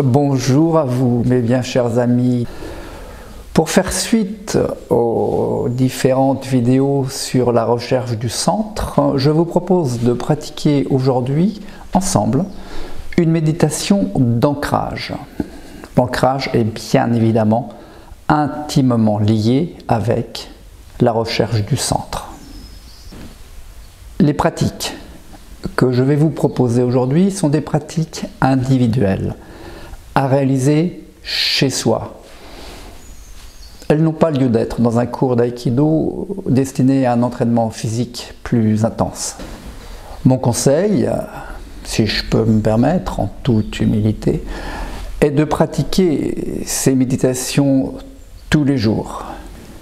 Bonjour à vous, mes bien chers amis. Pour faire suite aux différentes vidéos sur la recherche du centre, je vous propose de pratiquer aujourd'hui, ensemble, une méditation d'ancrage. L'ancrage est bien évidemment intimement lié avec la recherche du centre. Les pratiques que je vais vous proposer aujourd'hui sont des pratiques individuelles, à réaliser chez soi. Elles n'ont pas lieu d'être dans un cours d'aïkido destiné à un entraînement physique plus intense. Mon conseil, si je peux me permettre, en toute humilité, est de pratiquer ces méditations tous les jours.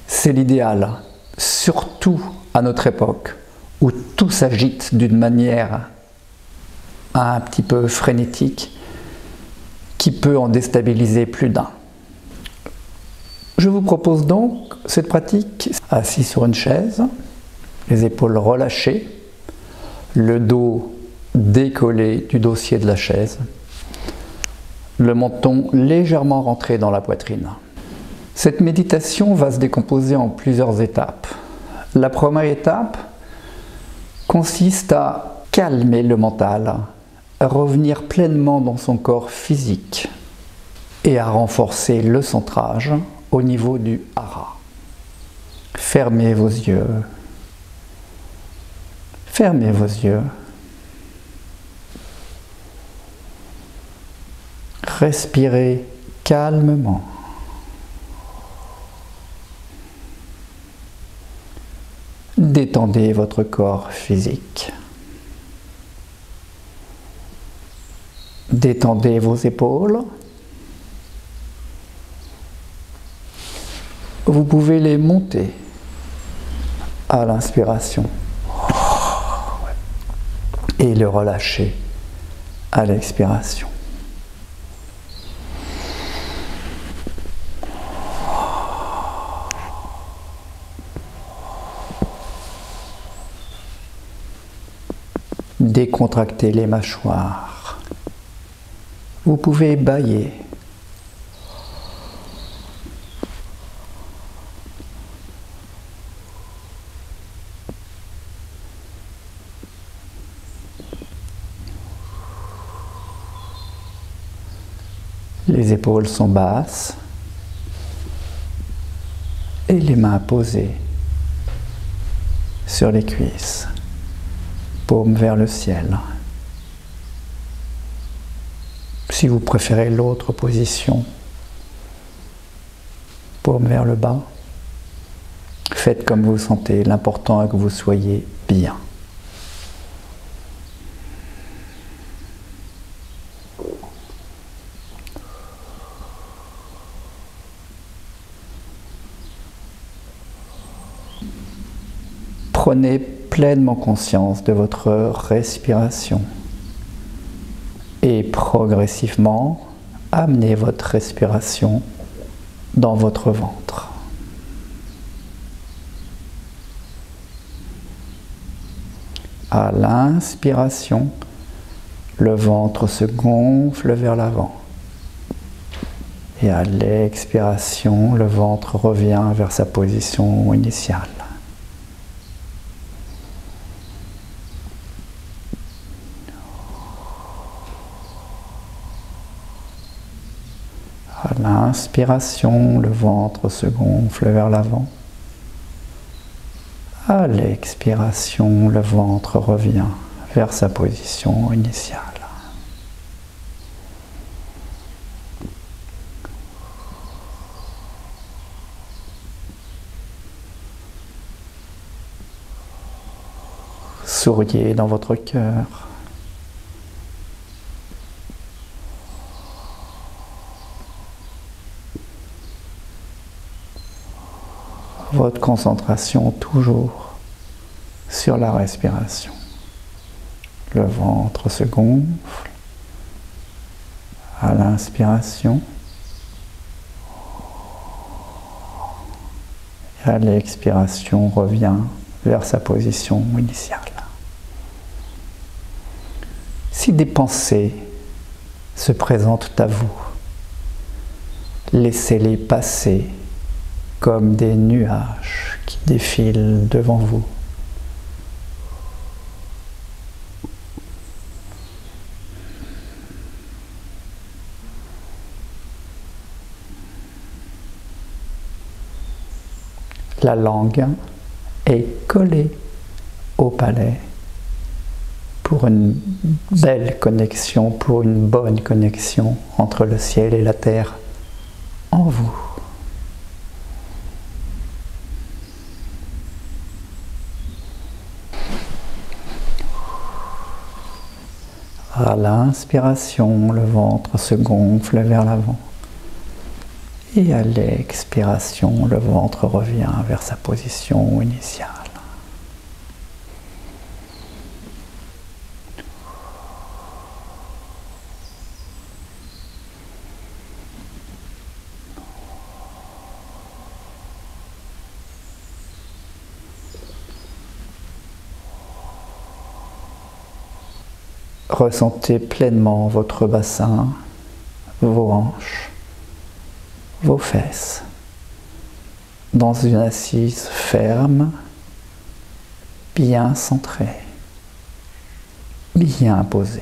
C'est l'idéal, surtout à notre époque, où tout s'agite d'une manière un petit peu frénétique, qui peut en déstabiliser plus d'un. Je vous propose donc cette pratique assis sur une chaise, les épaules relâchées, le dos décollé du dossier de la chaise, le menton légèrement rentré dans la poitrine. Cette méditation va se décomposer en plusieurs étapes. La première étape consiste à calmer le mental, à revenir pleinement dans son corps physique et à renforcer le centrage au niveau du hara. Fermez vos yeux. Fermez vos yeux. Respirez calmement. Détendez votre corps physique. Détendez vos épaules. Vous pouvez les monter à l'inspiration et le relâcher à l'expiration. Décontractez les mâchoires. Vous pouvez bâiller. Les épaules sont basses et les mains posées sur les cuisses, paume vers le ciel. Si vous préférez l'autre position, paume vers le bas, faites comme vous sentez, l'important est que vous soyez bien. Prenez pleinement conscience de votre respiration et progressivement amenez votre respiration dans votre ventre. À l'inspiration, le ventre se gonfle vers l'avant et à l'expiration, le ventre revient vers sa position initiale. À l'inspiration, le ventre se gonfle vers l'avant. À l'expiration, le ventre revient vers sa position initiale. Souriez dans votre cœur. Votre concentration toujours sur la respiration. Le ventre se gonfle à l'inspiration et à l'expiration revient vers sa position initiale. Si des pensées se présentent à vous, Laissez-les passer comme des nuages qui défilent devant vous. La langue est collée au palais pour une belle connexion, pour une bonne connexion entre le ciel et la terre en vous. À l'inspiration, le ventre se gonfle vers l'avant. Et à l'expiration, le ventre revient vers sa position initiale. Ressentez pleinement votre bassin, vos hanches, vos fesses, dans une assise ferme, bien centrée, bien posée.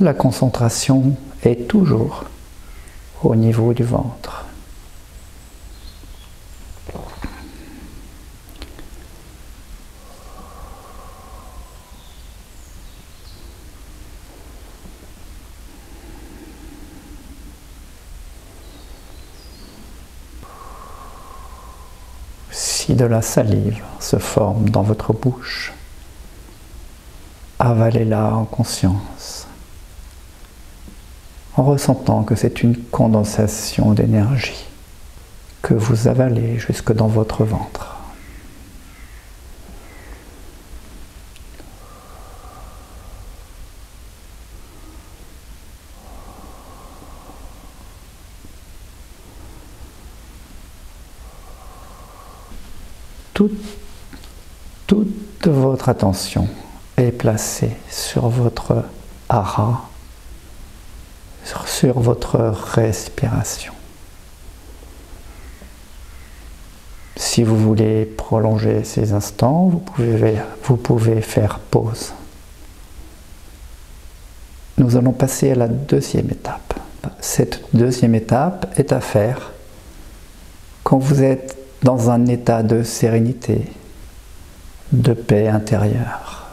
La concentration est toujours au niveau du ventre. Si de la salive se forme dans votre bouche, avalez-la en conscience, en ressentant que c'est une condensation d'énergie que vous avalez jusque dans votre ventre. Toute votre attention est placée sur votre hara, sur votre respiration. Si vous voulez prolonger ces instants, vous pouvez faire pause. Nous allons passer à la deuxième étape. Cette deuxième étape est à faire quand vous êtes dans un état de sérénité, de paix intérieure.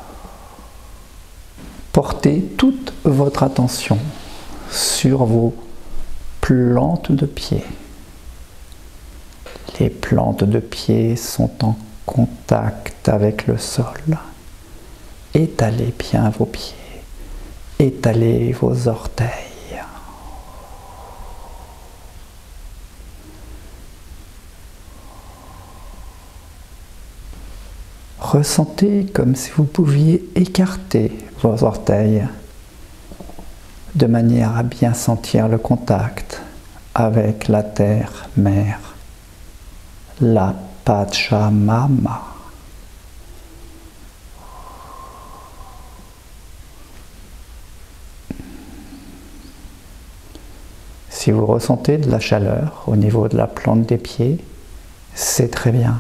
Portez toute votre attention sur vos plantes de pied. Les plantes de pied sont en contact avec le sol. Étalez bien vos pieds. Étalez vos orteils. Ressentez comme si vous pouviez écarter vos orteils de manière à bien sentir le contact avec la terre-mère, la Pachamama. Si vous ressentez de la chaleur au niveau de la plante des pieds, c'est très bien.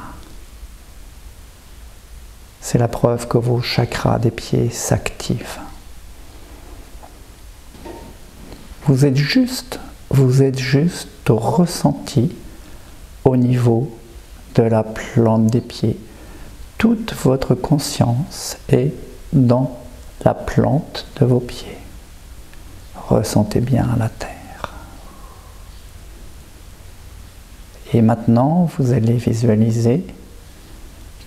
C'est la preuve que vos chakras des pieds s'activent. Vous êtes juste au ressenti au niveau de la plante des pieds. Toute votre conscience est dans la plante de vos pieds. Ressentez bien la terre. Et maintenant, vous allez visualiser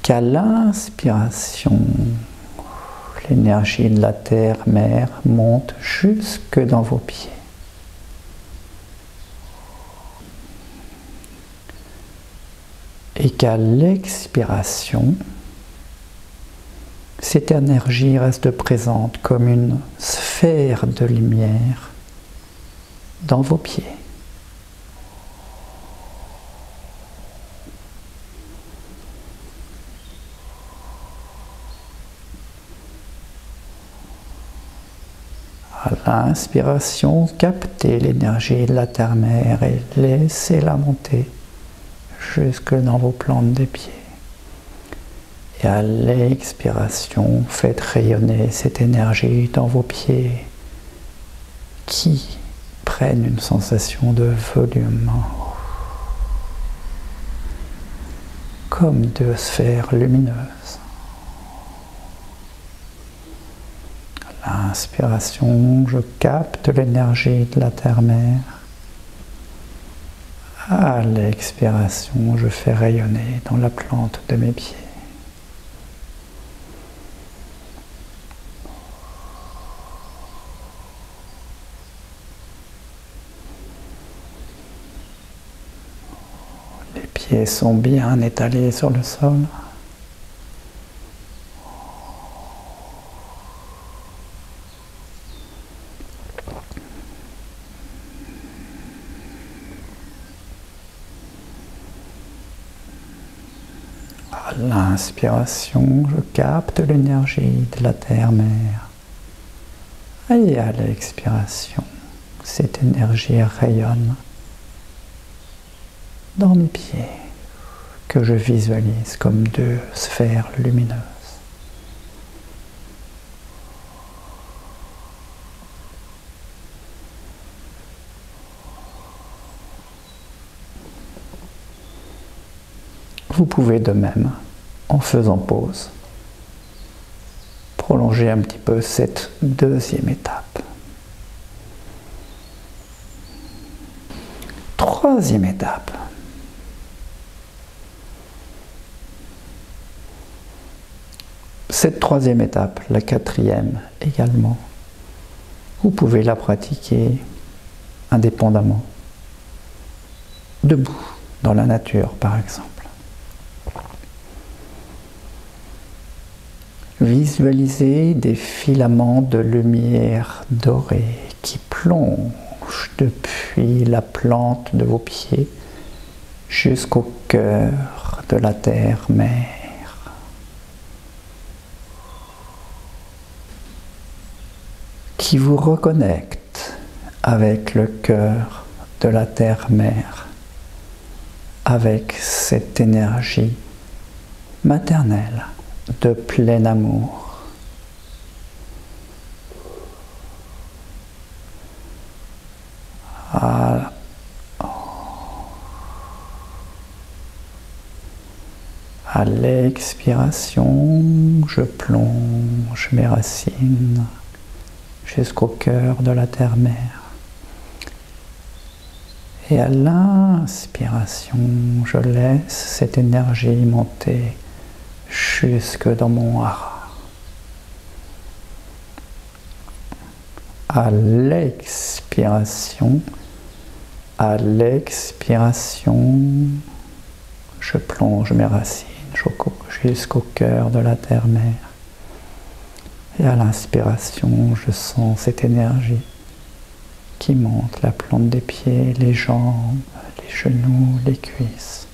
qu'à l'inspiration, l'énergie de la terre-mère monte jusque dans vos pieds. Et qu'à l'expiration, cette énergie reste présente comme une sphère de lumière dans vos pieds. À l'inspiration, captez l'énergie de la terre-mère et laissez-la monter jusque dans vos plantes des pieds. Et à l'expiration, faites rayonner cette énergie dans vos pieds qui prennent une sensation de volume, comme deux sphères lumineuses. À l'inspiration, je capte l'énergie de la terre-mère. À l'expiration, je fais rayonner dans la plante de mes pieds. Les pieds sont bien étalés sur le sol. À l'inspiration, je capte l'énergie de la terre-mère. Et à l'expiration, cette énergie rayonne dans mes pieds, que je visualise comme deux sphères lumineuses. Vous pouvez de même, en faisant pause, prolonger un petit peu cette deuxième étape. Troisième étape. Cette troisième étape, la quatrième également, vous pouvez la pratiquer indépendamment, debout, dans la nature par exemple. Visualisez des filaments de lumière dorée qui plongent depuis la plante de vos pieds jusqu'au cœur de la terre-mère. Qui vous reconnecte avec le cœur de la terre-mère, avec cette énergie maternelle de plein amour. À l'expiration, je plonge mes racines jusqu'au cœur de la terre-mère. Et à l'inspiration, je laisse cette énergie monter jusque dans mon hara. À l'expiration, je plonge mes racines jusqu'au cœur de la terre-mère. Et à l'inspiration, je sens cette énergie qui monte la plante des pieds, les jambes, les genoux, les cuisses,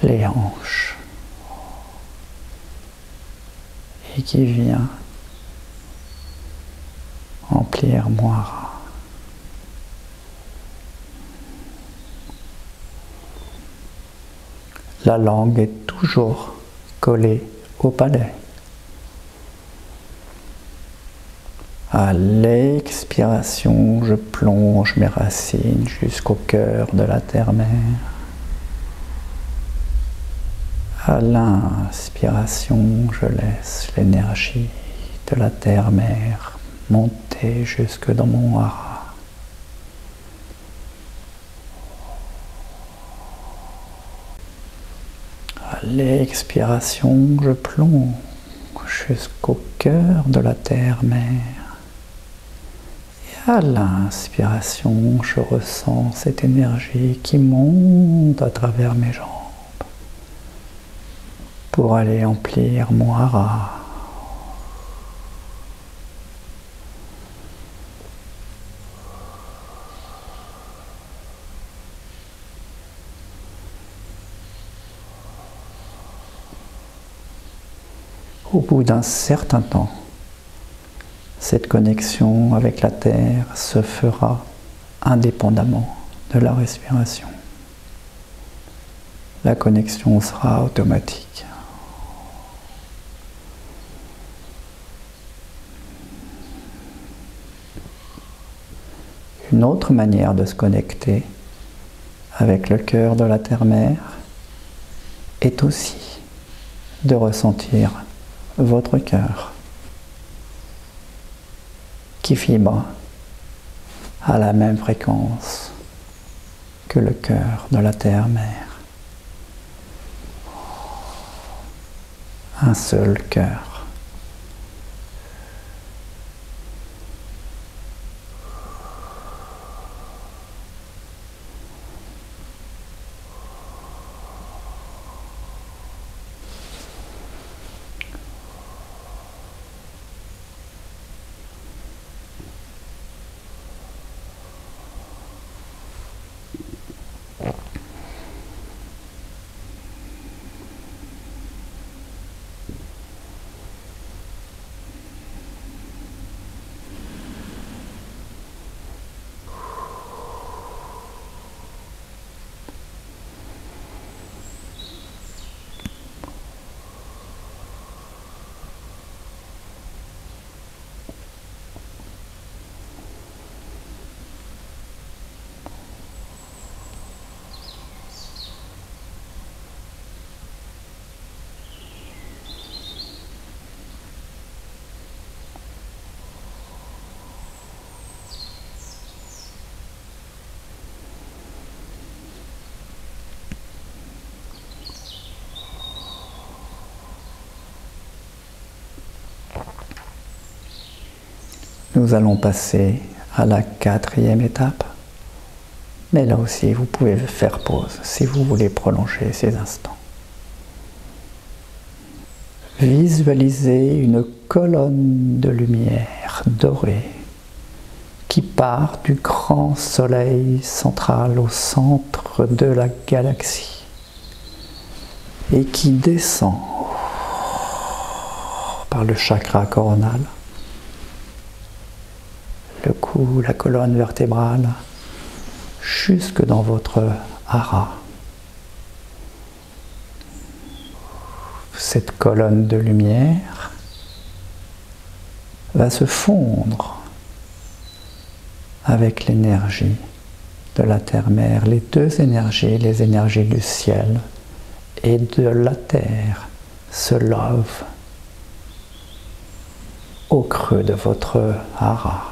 les hanches. Et qui vient emplir mon hara. La langue est toujours collée au palais. À l'expiration, je plonge mes racines jusqu'au cœur de la terre-mère. À l'inspiration, je laisse l'énergie de la terre-mère monter jusque dans mon hara. À l'expiration, je plonge jusqu'au cœur de la terre-mère. Et à l'inspiration, je ressens cette énergie qui monte à travers mes jambes pour aller emplir mon hara. Au bout d'un certain temps, Cette connexion avec la terre se fera indépendamment de la respiration. La connexion sera automatique. Une autre manière de se connecter avec le cœur de la terre-mère est aussi de ressentir votre cœur qui vibre à la même fréquence que le cœur de la terre-mère. Un seul cœur. Nous allons passer à la 4e étape, mais là aussi vous pouvez faire pause si vous voulez prolonger ces instants. Visualisez une colonne de lumière dorée qui part du grand soleil central au centre de la galaxie et qui descend par le chakra coronal, le cou, la colonne vertébrale, jusque dans votre hara. Cette colonne de lumière va se fondre avec l'énergie de la terre-mère, les deux énergies, les énergies du ciel et de la terre, se lovent au creux de votre hara.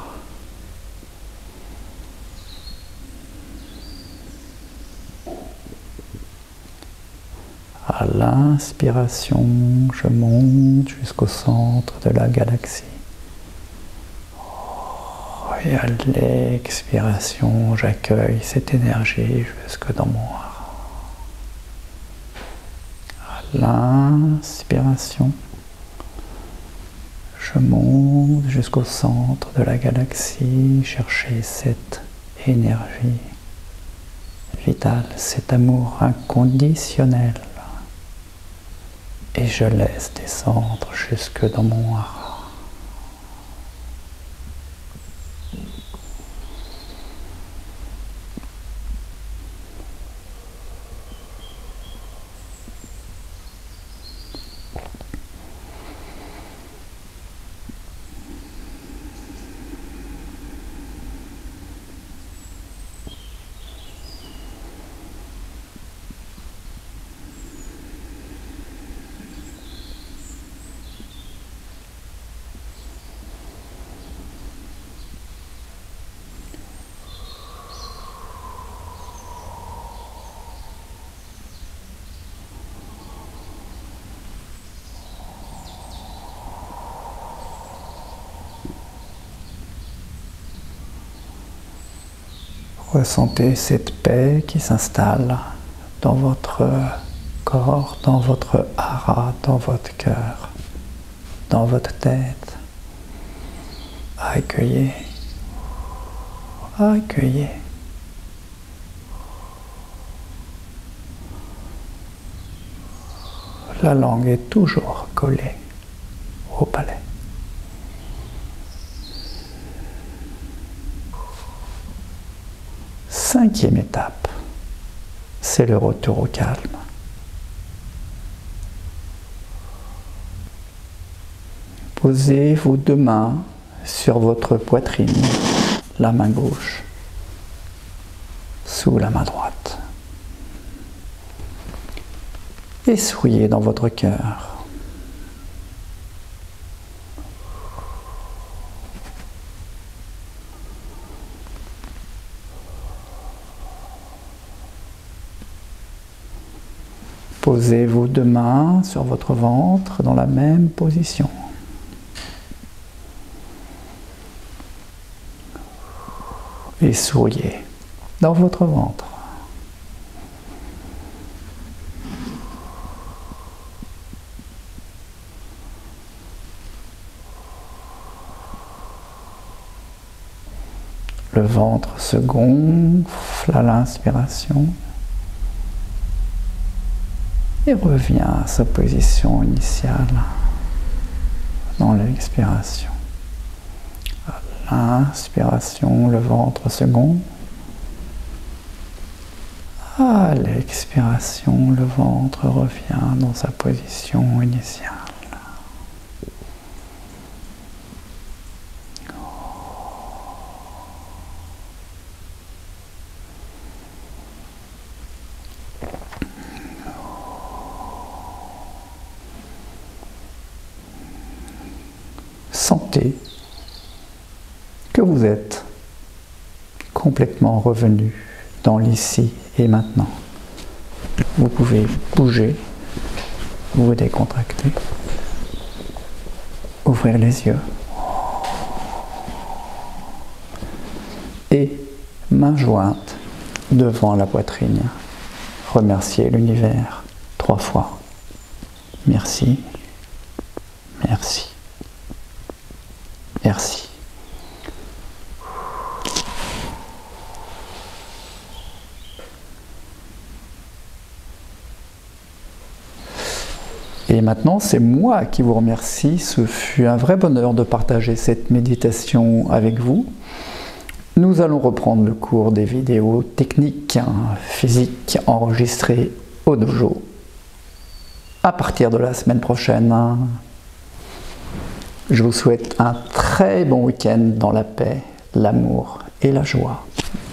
À l'inspiration, je monte jusqu'au centre de la galaxie. Et à l'expiration, j'accueille cette énergie jusque dans mon hara. À l'inspiration, je monte jusqu'au centre de la galaxie, chercher cette énergie vitale, cet amour inconditionnel. Et je laisse descendre jusque dans mon hara. Ressentez cette paix qui s'installe dans votre corps, dans votre hara, dans votre cœur, dans votre tête. Accueillez, accueillez. La langue est toujours collée au palais. 5e étape, c'est le retour au calme. Posez vos 2 mains sur votre poitrine, la main gauche sous la main droite. Et souriez dans votre cœur. Posez vos 2 mains sur votre ventre dans la même position. Et souriez dans votre ventre. Le ventre se gonfle à l'inspiration et revient à sa position initiale dans l'expiration. À l'inspiration, le ventre se gonfle. À l'expiration, le ventre revient dans sa position initiale. Sentez que vous êtes complètement revenu dans l'ici et maintenant. Vous pouvez bouger, vous décontracter, ouvrir les yeux et main jointe devant la poitrine. Remerciez l'univers 3 fois. Merci, merci, merci. Et maintenant, c'est moi qui vous remercie. Ce fut un vrai bonheur de partager cette méditation avec vous. Nous allons reprendre le cours des vidéos techniques, physiques, enregistrées au dojo à partir de la semaine prochaine. Je vous souhaite un très bon week-end dans la paix, l'amour et la joie.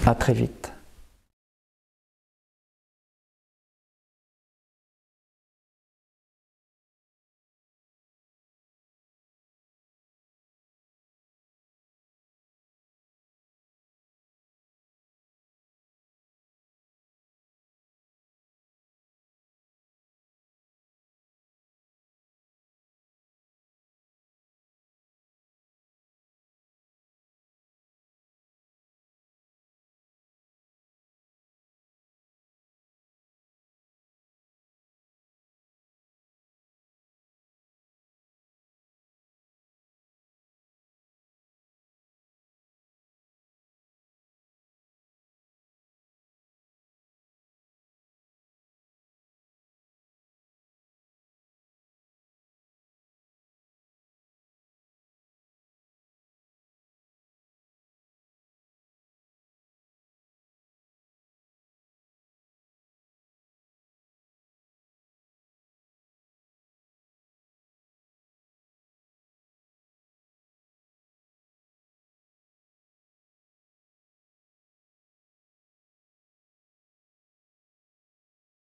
À très vite.